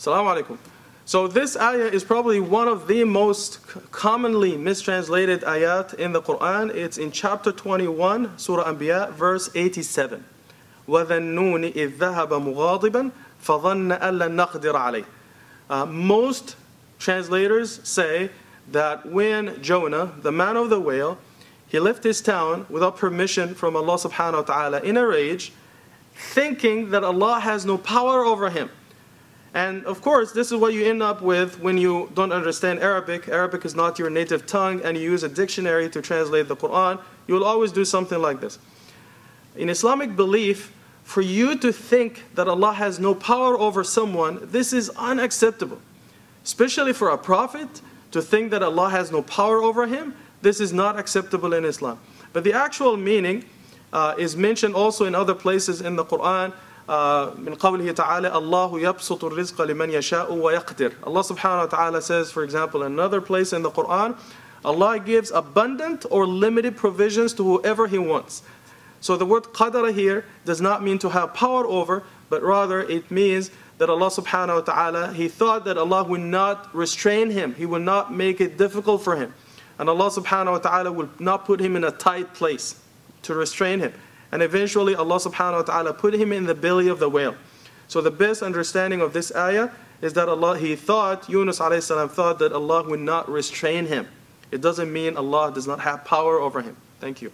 Assalamu alaikum. So this ayah is probably one of the most commonly mistranslated ayat in the Quran. It's in chapter 21, Surah Anbiya, verse 87. وَذَنُّونِ إِذْ ذَهَبَ مُغَاضِبًا فَظَنَّ أَن لَّن نَّقْدِرَ عَلَيْهِ. Most translators say that when Jonah, the man of the whale, he left his town without permission from Allah subhanahu wa ta'ala in a rage, thinking that Allah has no power over him. And of course, this is what you end up with when you don't understand Arabic. Arabic is not your native tongue, and you use a dictionary to translate the Quran. You will always do something like this. In Islamic belief, for you to think that Allah has no power over someone, this is unacceptable. Especially for a prophet, to think that Allah has no power over him, this is not acceptable in Islam. But the actual meaning is mentioned also in other places in the Quran. من قوله تعالى الله يبسط الرزق لمن يشاء ويقدر. Allah subhanahu wa ta'ala says, for example, in another place in the Quran, Allah gives abundant or limited provisions to whoever He wants. So the word qadara here does not mean to have power over, but rather it means that Allah subhanahu wa ta'ala, He thought that Allah would not restrain him. He would not make it difficult for him. And Allah subhanahu wa ta'ala will not put him in a tight place to restrain him. And eventually Allah subhanahu wa ta'ala put him in the belly of the whale. So the best understanding of this ayah is that Yunus alayhi salam thought that Allah would not restrain him. It doesn't mean Allah does not have power over him. Thank you.